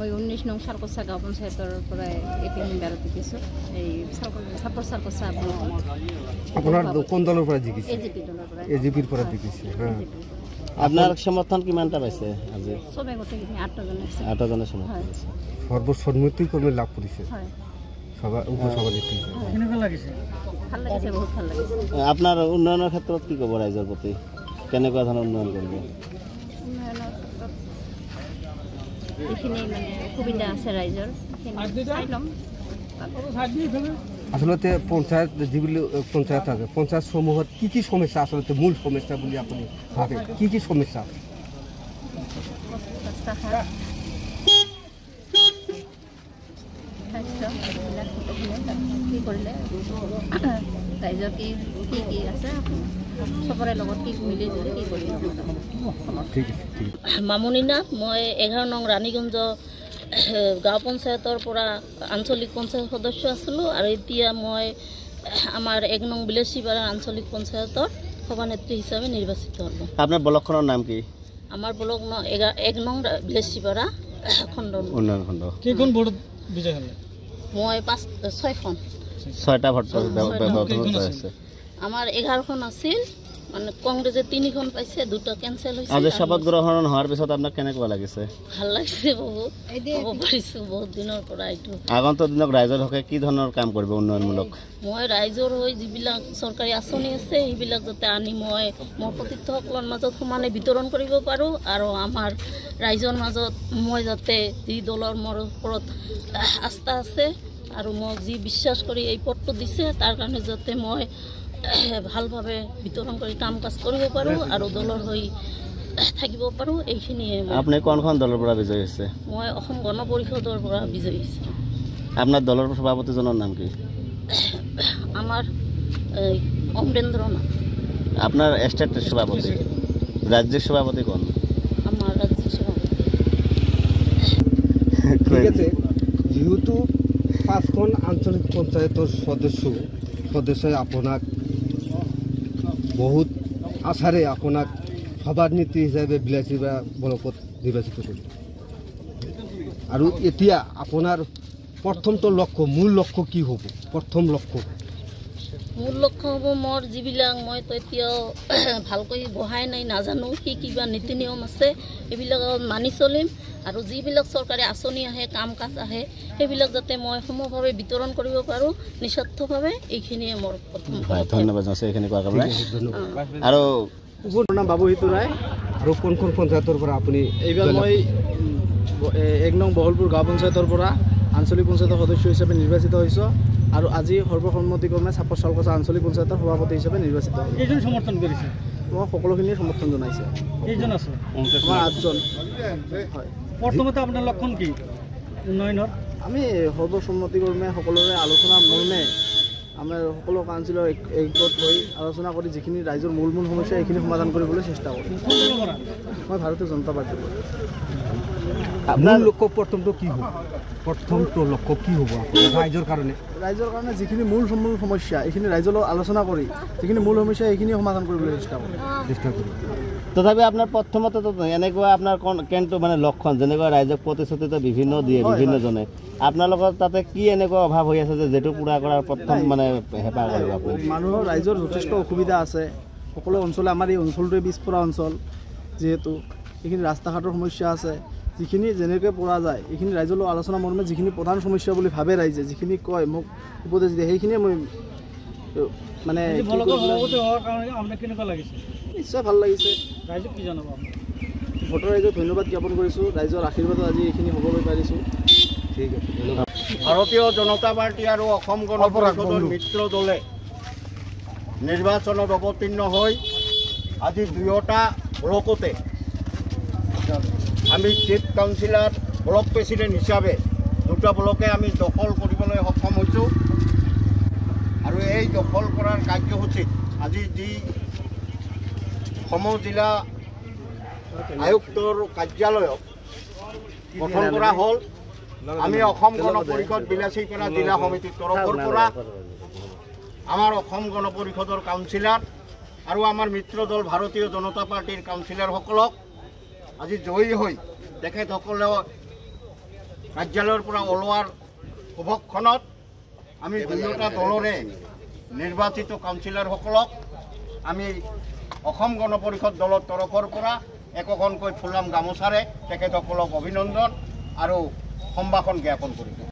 মই 19 নং সালকচা গাঁও পঞ্চায়তৰ পৰা এপি মেম্বাৰত জিকিছোঁ এই সাপৰ সালকচা আপোনাৰ কোন দলৰ পৰা জিকিছে এজিপি দলৰ পৰা এজিপিৰ পৰা জিকিছে আপনার সমর্থন কিমানটা পাইছে আজি সবে গোটেইখিনি 8জন আছে 8জনে সমর্থন পাইছে সর্বসম্মতিক্রমে লাভ কৰিছে হয় সভা উপসভাপতি কেনেকুৱা লাগিছে ভাল লাগিছে বহুত ভাল লাগিছে আপনাৰ উন্নয়নেৰ ক্ষেত্ৰত কি কব ৰাইজৰ প্ৰতি কেনেকুৱা ধৰণৰ উন্নয়ন কৰিব এইখিনি মানে সুবিধা আছে ৰাইজৰ চাই ল'ম আসলতে পঞ্চায়ত যিবিলাক পঞ্চায়ত আছে পঞ্চায়ত সমূহত কি সমস্যা আসলতে মূল সমস্যা বুলি আপুনি ভাবে কি সমস্যা কি কৰিলে ৰাইজৰ কি আছে চবৰে লগত কি মিলি জুলি কি কৰিলে ঠিক আছে মামনি নাথ মই 11 নং ৰাণীগঞ্জ গাঁও পঞ্চায়তৰ পৰা আঞ্চলিক পঞ্চায়ত সদস্য আছিলোঁ আৰু এতিয়া মই আমাৰ 1 নং বিলেচিপাৰা আঞ্চলিক পঞ্চায়তৰ সভানেত্ৰী হিচাপে নিৰ্বাচিত হ'লোঁ। আপোনাৰ ব্লকখনৰ নাম কি? আমাৰ ব্লক 1 নং বিলেচিপাৰা খণ্ড উন্নয়ন খণ্ড। কেইখন ভোটত বিজয় হ'লে? মই 6খন 6টা ভোট আছে। আমাৰ 11খন আছিল মানে কংগ্ৰেছে 3খন পাইছে 2টা কেনসেল হৈছে। আজি শপত গ্ৰহণ হোৱাৰ পিছত আপোনাক কেনেকুৱা লাগিছে? ভাল লাগিছে বহুত হ'ব পাৰিছো বহুত দিনৰ পৰা এইটো। আগন্তুক দিনত ৰাইজৰ হকে কি ধৰণৰ কাম কৰিব উন্নয়নমূলক? মই ৰাইজৰ হৈ যিবিলাক চৰকাৰী আঁচনি আছে সেইবিলাক যাতে আনি মই মোৰ প্ৰতিনিধিসকলৰ মাজত সমানে বিতৰণ কৰিব পাৰোঁ আৰু আমাৰ ৰাইজৰ মাজত মই যাতে যি দলৰ মোৰ ওপৰত আস্থা আছে আৰু মই যি বিশ্বাস কৰি এই পদটো দিছে তাৰ কাৰণে যাতে মই ভালভাৱে বিতৰণ কৰি কাম কাজ কৰিব পাৰোঁ আৰু দলৰ হৈ থাকিব পাৰোঁ এইখিনিয়ে। আপুনি কোনখন দলৰ পৰা বিজয়ী হৈছে? মই অসম গণ পৰিষদৰ পৰা বিজয়ী হৈছোঁ। আপোনাৰ দলৰ সভাপতিজনৰ নাম কি? আমাৰ অমৰেন্দ্ৰ নাথ। আপনাৰ স্টেট সভাপতি ৰাজ্যিক সভাপতি কোন? আমাৰ ৰাজ্যিক সভাপতি। ঠিক আছে যেহেতু 5খন আঞ্চলিক পঞ্চায়তৰ সদস্যই আপোনাক বহুত আশাৰে আপোনাক সভানেত্ৰী হিচাপে বিলাসীপাৰা ব্লকত নিৰ্বাচিত কৰিলে আৰু এতিয়া আপোনাৰ প্ৰথমটো লক্ষ্য মূল লক্ষ্য কি হ'ব? প্ৰথম লক্ষ্য মূল লক্ষ্য হ'ব মোৰ যিবিলাক মই তো এতিয়াও ভালকৈ বহাই নাই নাজানো কি কিবা নীতি নিয়ম আছে এইবিলাক মানি চলিম আৰু যিবিলাক চৰকাৰী আঁচনি আহে কাম কাজ আহে সেইবিলাক যাতে মই সমভাৱে বিতৰণ কৰিব পাৰোঁ নিস্বাৰ্থভাৱে এইখিনিয়ে মোৰ প্ৰথম। ধন্যবাদ জনাইছোঁ এইখিনি কোৱাৰ কাৰণে। আৰু নাম বাবু হিতু ৰায় আৰু কোনখন পঞ্চায়তৰ পৰা আপুনি? এইবাৰ মই 1 নং বহলপুৰ গাঁও পঞ্চায়তৰ পৰা আঞ্চলিক পঞ্চায়তৰ সদস্য হিচাপে নিৰ্বাচিত হৈছোঁ আৰু আজি সৰ্বসন্মতিক্ৰমে চাপৰ চালকচা আঞ্চলিক পঞ্চায়তৰ সভাপতি হিচাপে নিৰ্বাচিত হৈছোঁ। কেইজন সমৰ্থন কৰিছে? মই সকলোখিনিয়ে সমৰ্থন জনাইছোঁ। কেইজন আছে? আমাৰ 8জন। হয়। প্ৰথমতে আপোনাৰ লক্ষণ কি উন্নয়নৰ? আমি সৰ্বসন্মতিক্ৰমে সকলোৰে আলোচনা মৰ্মে আমাৰ সকলো কাউন্সিলৰ একগোট হৈ আলোচনা কৰি যিখিনি ৰাইজৰ মূল সমস্যা এইখিনি সমাধান কৰিবলৈ চেষ্টা কৰিম। মই ভাৰতীয় জনতা পাৰ্টিৰ পৰা। আপোনাৰ লক্ষ্য প্ৰথমটো কি হ'ব? প্ৰথমটো লক্ষ্য কি হ'ব ৰাইজৰ কাৰণে? ৰাইজৰ কাৰণে যিখিনি মূল সমস্যা এইখিনি ৰাইজৰ লগত আলোচনা কৰি যিখিনি মূল সমস্যা এইখিনি সমাধান কৰিবলৈ চেষ্টা কৰিম। তথাপি আপোনাৰ প্ৰথমতে এনেকুৱা আপোনাৰ কেনটো মানে লক্ষণ যেনেকুৱা ৰাইজক প্ৰতিশ্ৰুতিটো বিভিন্ন দিয়ে বিভিন্নজনে আপোনালোকৰ তাতে কি এনেকুৱা অভাৱ হৈ আছে যে যেটো পূৰা কৰাৰ প্ৰথম মানে হেঁপাহ কৰিব আপুনি? মানুহৰ ৰাইজৰ যথেষ্ট অসুবিধা আছে সকলো অঞ্চলে। আমাৰ এই অঞ্চলটোৱে পিছপৰা অঞ্চল যিহেতু এইখিনি ৰাস্তা ঘাটৰ সমস্যা আছে যিখিনি যেনেকৈ পৰা যায় এইখিনি ৰাইজৰ লগত আলোচনা মৰ্মে যিখিনি প্ৰধান সমস্যা বুলি ভাবে ৰাইজে যিখিনি কয় মোক উপদেশ দিয়ে সেইখিনিয়ে মই মানে নিশ্চয় ভাল লাগিছে। ৰাইজক কি জনাব? ভোটৰ ৰাইজক ধন্যবাদ জ্ঞাপন কৰিছোঁ। ৰাইজৰ আশীৰ্বাদত আজি এইখিনি হ'বলৈ পাৰিছোঁ। ঠিক আছে। ভাৰতীয় জনতা পাৰ্টি আৰু অসম গণ পৰিষদৰ মিত্ৰ দলে নিৰ্বাচনত অৱতীৰ্ণ হৈ আজি 2টা ব্লকতে আমি চিফ কাউন্সিলাৰ ব্লক প্ৰেচিডেণ্ট হিচাপে 2টা ব্লকে আমি দখল কৰিবলৈ সক্ষম হৈছোঁ আৰু এই দখল কৰাৰ কাৰ্যসূচীত আজি যি জিলা আয়ুক্তৰ কাৰ্যালয়ত গঠন কৰা হ'ল আমি অসম গণ পৰিষদ বিলাসীপাৰা জিলা সমিতিৰ তৰফৰ পৰা আমাৰ অসম গণ পৰিষদৰ কাউন্সিলাৰ আৰু আমাৰ মিত্ৰ দল ভাৰতীয় জনতা পাৰ্টিৰ কাউন্সিলাৰসকলক আজি জয়ী হৈ তেখেতসকলে কাৰ্যালয়ৰ পৰা ওলোৱাৰ শুভক্ষণত আমি দুয়োটা দলৰে নিৰ্বাচিত কাউন্সিলৰসকলক আমি অসম গণ পৰিষদ দলৰ তৰফৰ পৰা একোখনকৈ ফুলাম গামোচাৰে তেখেতসকলক অভিনন্দন আৰু সম্ভাষণ জ্ঞাপন কৰিছোঁ।